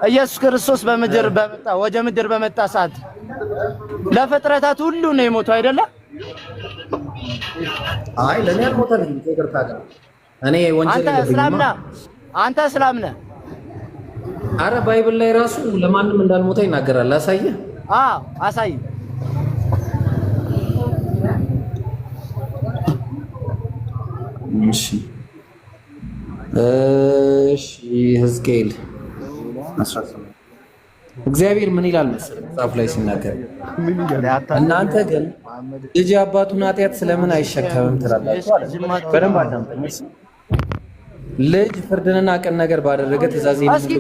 ኢየሱስ ክርስቶስ ወደ ምድር በመጣ ሰዓት ለፍጥረታት ሁሉ ነው የሞተው አይደለ? አይ ለኔ አልሞተልኝ። ይቅርታ ጋር እኔ ወንጀል አንተ እስላም ነህ? አረ ባይብል ላይ ራሱ ለማንም እንዳልሞተ ይናገራል። አሳየህ? አዎ አሳይ። እሺ ሕዝቅኤል 18 እግዚአብሔር ምን ይላል መሰለህ መጽሐፍ ላይ ሲናገር እናንተ ግን ልጅ አባቱን ኃጢአት ስለምን አይሸከምም ትላላችሁ አለ። በደንብ አዳምጠኝ። ልጅ ፍርድንና ቅን ነገር ባደረገ ትእዛዝ እስኪ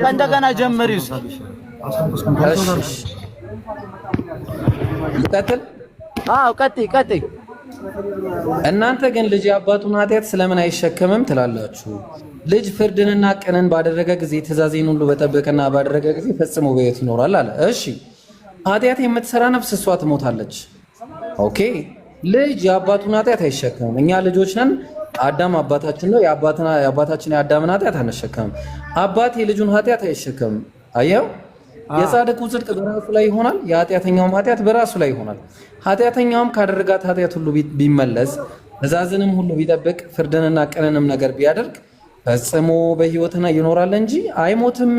ከእንደገና ጀምር። ይቀጥል። አዎ ቀጥይ። እናንተ ግን ልጅ አባቱን ኃጢአት ስለምን አይሸከምም ትላላችሁ? ልጅ ፍርድንና ቅንን ባደረገ ጊዜ ትእዛዜን ሁሉ በጠበቀና ባደረገ ጊዜ ፈጽሞ በሕይወት ይኖራል አለ። እሺ ኃጢአት የምትሰራ ነፍስ እሷ ትሞታለች። ኦኬ ልጅ የአባቱን ኃጢአት አይሸከምም። እኛ ልጆች ነን። አዳም አባታችን ነው። የአባታችን የአዳምን ኃጢአት አንሸከምም። አባት የልጁን ኃጢአት አይሸከምም። አየው የጻድቁ ጽድቅ በራሱ ላይ ይሆናል፣ የኃጢአተኛውም ኃጢአት በራሱ ላይ ይሆናል። ኃጢአተኛውም ካደረጋት ኃጢአት ሁሉ ቢመለስ ትእዛዝንም ሁሉ ቢጠብቅ ፍርድንና ቅንንም ነገር ቢያደርግ ፈጽሞ በሕይወትና ይኖራል እንጂ አይሞትም።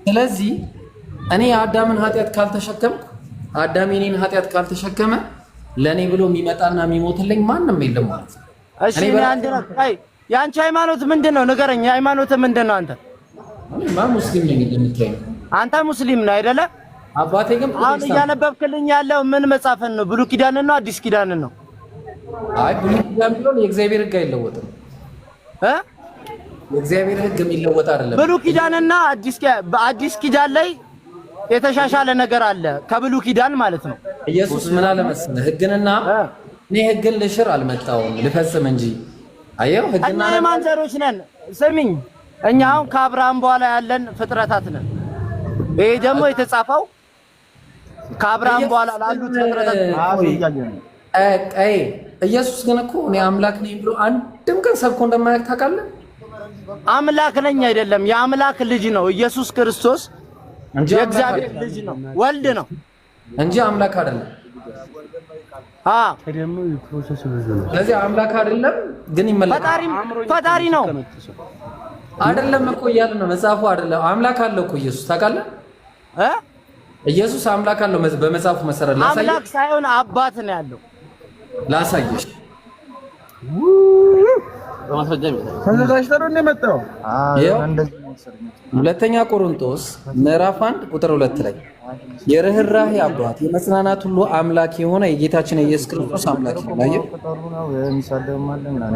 ስለዚህ እኔ የአዳምን ኃጢአት ካልተሸከምኩ አዳም የኔን ኃጢአት ካልተሸከመ ለኔ ብሎ የሚመጣና የሚሞትልኝ ማንም የለም ማለት ነው። እሺ የአንቺ ሃይማኖት ምንድነው? ንገረኝ። ሃይማኖት ምንድነው? አንተ ሙስሊም ነኝ እንደምትለኝ አንተ ሙስሊም ነህ አይደለ? አባቴ ግን አሁን እያነበብክልኝ ያለው ምን መጽሐፍን ነው? ብሉይ ኪዳንን ነው አዲስ ኪዳንን ነው? አይ ብሉይ ኪዳን ቢሆን የእግዚአብሔር ሕግ አይለወጥም። የእግዚአብሔር ሕግ የሚለወጥ አይደለም። ብሉይ ኪዳንና አዲስ ኪዳን ላይ የተሻሻለ ነገር አለ ከብሉይ ኪዳን ማለት ነው። ኢየሱስ ምን አለ መሰለህ? ሕግንና እኔ ሕግን ልሽር አልመጣሁም ልፈጽም እንጂ። አየው ሕግና የማን ዘሮች ነን? ስሚኝ እኛ አሁን ከአብርሃም በኋላ ያለን ፍጥረታት ነን። ይሄ ደግሞ የተጻፈው ከአብርሃም በኋላ ላሉት ፍጥረታት ኢየሱስ ግን እኮ እኔ አምላክ ነኝ ብሎ አንድም ቀን ሰብኮ እንደማያውቅ ታውቃለህ? አምላክ ነኝ አይደለም፣ የአምላክ ልጅ ነው ኢየሱስ ክርስቶስ እንጂ የእግዚአብሔር ልጅ ነው፣ ወልድ ነው እንጂ አምላክ አይደለም። ስለዚህ አምላክ አይደለም ግን ይመለካል። ፈጣሪ ነው አይደለም እኮ እያለ ነው መጽሐፉ። አይደለም አምላክ አለው እኮ ኢየሱስ ታውቃለህ? ኢየሱስ አምላክ አለው በመጽሐፉ መሰረት። ላሳየሽ። አምላክ ሳይሆን አባት ነው ያለው። ላሳየሽ። ተዘጋጅተህ ነው የመጣው? ሁለተኛ ቆሮንቶስ ምዕራፍ 1 ቁጥር 2 ላይ የርህራሄ አባት የመጽናናት ሁሉ አምላክ የሆነ የጌታችን የኢየሱስ ክርስቶስ አምላክ ነው።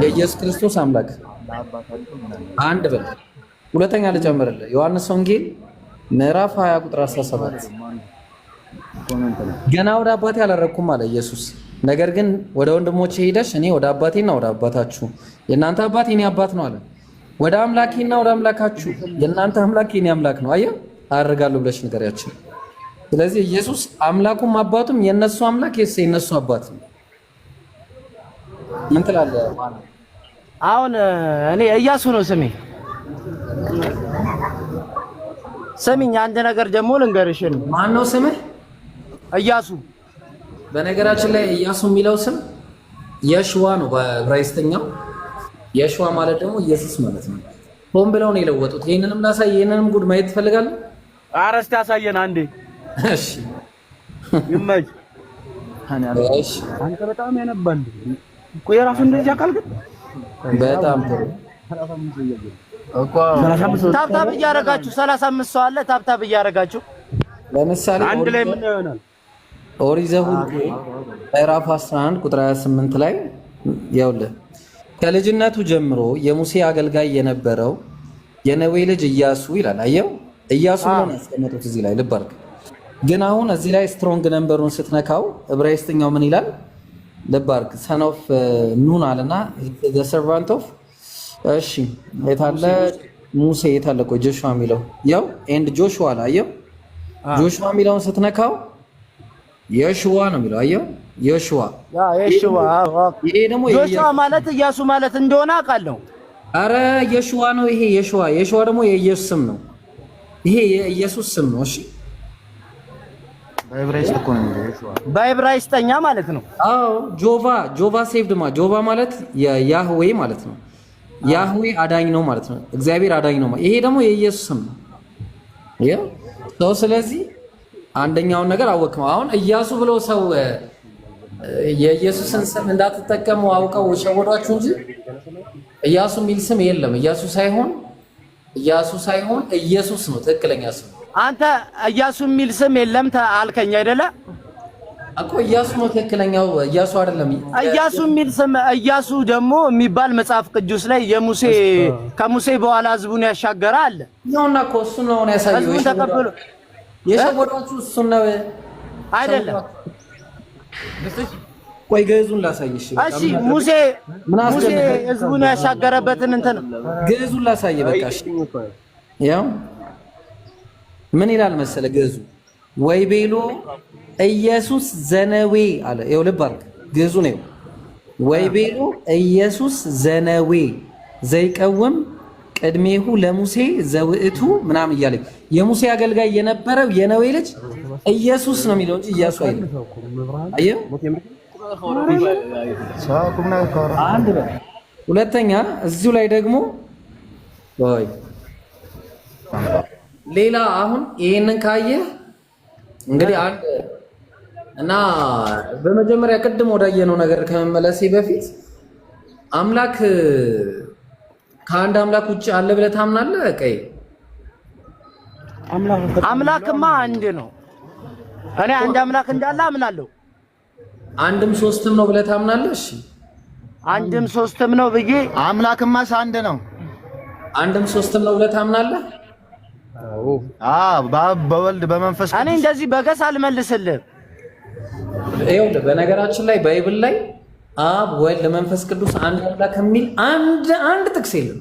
የኢየሱስ ክርስቶስ አምላክ አንድ በል። ሁለተኛ ልጨምርልህ። ዮሐንስ ወንጌል ምዕራፍ 20 ቁጥር 17 ገና ወደ አባቴ አላረኩም አለ ኢየሱስ። ነገር ግን ወደ ወንድሞቼ ሄደሽ እኔ ወደ አባቴና ወደ አባታችሁ የእናንተ አባት የኔ አባት ነው አለ። ወደ አምላኬና ወደ አምላካችሁ የእናንተ አምላክ የኔ አምላክ ነው። አየህ አደርጋለሁ ብለሽ ንገሪያችን። ስለዚህ ኢየሱስ አምላኩም አባቱም የነሱ አምላክ የነሱ አባት ነው። ምን ትላለህ? አሁን እኔ ኢያሱ ነው ስሜ። ስሚኝ አንድ ነገር ደግሞ ልንገርሽ። ማን ነው ስምህ? ኢያሱ። በነገራችን ላይ ኢያሱ የሚለው ስም የሽዋ ነው በዕብራይስጥኛው። የሽዋ ማለት ደግሞ ኢየሱስ ማለት ነው። ሆን ብለው ነው የለወጡት። ይሄንንም ላሳይ። ይሄንንም ጉድ ማየት ትፈልጋለህ? ኧረ እስኪ አሳየን አንዴ። እሺ ይመች። እሺ አንተ በጣም ያነባል እኮ የራሱ እንደዚህ አካል ግን በጣም ጥሩ እኮ ታብታብ እያደረጋችሁ 35 ሰው አለ። ታብታብ እያደረጋችሁ ለምሳሌ አንድ ላይ ምን ይሆናል? ኦሪት ዘኍልቍ ምዕራፍ 11 ቁጥር 28 ላይ ያውልህ ከልጅነቱ ጀምሮ የሙሴ አገልጋይ የነበረው የነዌ ልጅ ኢያሱ ይላል። አየው ኢያሱ ነው ያስቀመጡት እዚህ ላይ ልብ አድርግ። ግን አሁን እዚህ ላይ ስትሮንግ ነምበሩን ስትነካው ዕብራይስጥኛው ምን ይላል? ልብ አድርግ። ሰን ኦፍ ኑን አለና ዘ ሰርቫንት ኦፍ እሺ የታለ ሙሴ የታለ? ቆይ ጆሹዋ የሚለው ያው ኤንድ ጆሹዋ አለ። አየው ጆሹዋ የሚለውን ስትነካው የሽዋ ነው የሚለው። አየው የሽዋ የሽዋ። ይሄ ደግሞ ጆሹዋ ማለት ኢያሱ ማለት እንደሆነ አውቃለሁ። አረ የሽዋ ነው ይሄ የሽዋ ደግሞ የኢየሱስ ስም ነው። ይሄ የኢየሱስ ስም ነው። እሺ በዕብራይስጥ እኮ ነው የሽዋ በዕብራይስጥኛ ማለት ነው። አዎ ጆቫ ሴቭድ ጆቫ ማለት ያህዌ ማለት ነው። ያህዌ አዳኝ ነው ማለት ነው። እግዚአብሔር አዳኝ ነው። ይሄ ደግሞ የኢየሱስ ስም ነው። ያው ስለዚህ አንደኛውን ነገር አወቅም። አሁን ኢያሱ ብለው ሰው የኢየሱስን ስም እንዳትጠቀሙ አውቀው ሸወዷችሁ እንጂ ኢያሱ የሚል ስም የለም። ኢያሱ ሳይሆን ኢየሱስ ነው ትክክለኛ ስም። አንተ ኢያሱ የሚል ስም የለም አልከኝ አይደለ እኮ? ኢያሱ ነው ትክክለኛው፣ ኢያሱ አይደለም። ኢያሱ የሚል ስም ኢያሱ ደግሞ የሚባል መጽሐፍ ቅዱስ ላይ ከሙሴ በኋላ ህዝቡን ያሻገረ አለ ነውና እኮ እሱ ነው ያሳየው። ህዝቡን ተቀበሉ የሸወዷችሁ እሱ ነው አይደለም? ቆይ ግዕዙን ላሳይሽ። እሺ ሙሴ ህዝቡን ያሻገረበትን እንትን ግዕዙን ላሳይ። በቃ እሺ ያው ምን ይላል መሰለ ግዕዙ? ወይ ቤሎ ኢየሱስ ዘነዌ አለ። ይኸው ልብ አድርግ ግዕዙ ነው። ወይ ቤሎ ኢየሱስ ዘነዌ ዘይቀውም ቅድሜሁ ለሙሴ ዘውእቱ ምናምን እያለ የሙሴ አገልጋይ የነበረው የነዌ ልጅ ኢየሱስ ነው የሚለው እንጂ ኢያሱ አይደለም። አየው። ሁለተኛ እዚሁ ላይ ደግሞ ሌላ አሁን ይሄንን ካየህ እንግዲህ አንድ እና በመጀመሪያ ቅድም ወዳየነው ነገር ከመመለሴ በፊት አምላክ ከአንድ አምላክ ውጭ አለ ብለህ ታምናለህ? ቀይ አምላክማ አንድ ነው። እኔ አንድ አምላክ እንዳለ አምናለሁ። አንድም ሶስትም ነው ብለህ ታምናለህ? እሺ አንድም ሶስትም ነው ብዬ አምላክማስ አንድ ነው። አንድም ሶስትም ነው ብለህ ታምናለህ? በአብ በወልድ በመንፈስ እኔ እንደዚህ በገስ አልመልስልህም። ይኸውልህ በነገራችን ላይ ባይብል ላይ አብ ወልድ መንፈስ ቅዱስ አንድ አምላክ የሚል አንድ ጥቅስ የለም።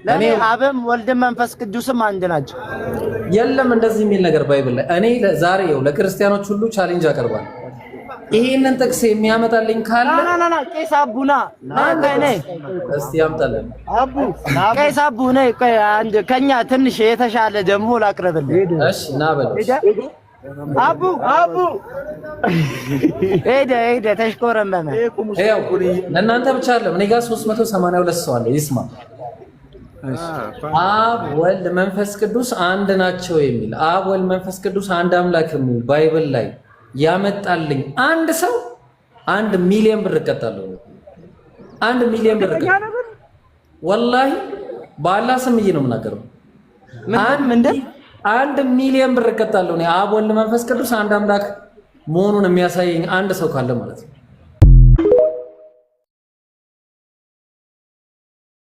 ለኔ አብም ወልድም መንፈስ ቅዱስም አንድ ናቸው። የለም እንደዚህ የሚል ነገር ባይብል ላይ። እኔ ዛሬ ለክርስቲያኖች ሁሉ ቻሌንጅ አቀርባለሁ። ይሄንን ጥቅስ የሚያመጣልኝ ካለ ና ቄስ አቡና እስቲ ያምጣልን። ቄስ አቡ ነይ አንድ ከኛ ትንሽ የተሻለ ደግሞ ላቅርብልህ። እሺ ና በል አቡ ሄደ ተሽኮረመመ። ይኸው ለእናንተ ብቻ አይደለም እኔ ጋር 382 ሰው አለ ይስማ። አብ ወልድ መንፈስ ቅዱስ አንድ ናቸው የሚል አብ ወልድ መንፈስ ቅዱስ አንድ አምላክ የሚል ባይብል ላይ ያመጣልኝ አንድ ሰው 1 ሚሊዮን ብር እቀጣለሁ። 1 ሚሊዮን ብር እቀጣለሁ። ወላሂ በአላህ ስም ነው የምናገረው። ምንድን 1 ሚሊዮን ብር እቀጣለሁ። አብ ወልድ መንፈስ ቅዱስ አንድ አምላክ መሆኑን የሚያሳየኝ አንድ ሰው ካለ ማለት ነው።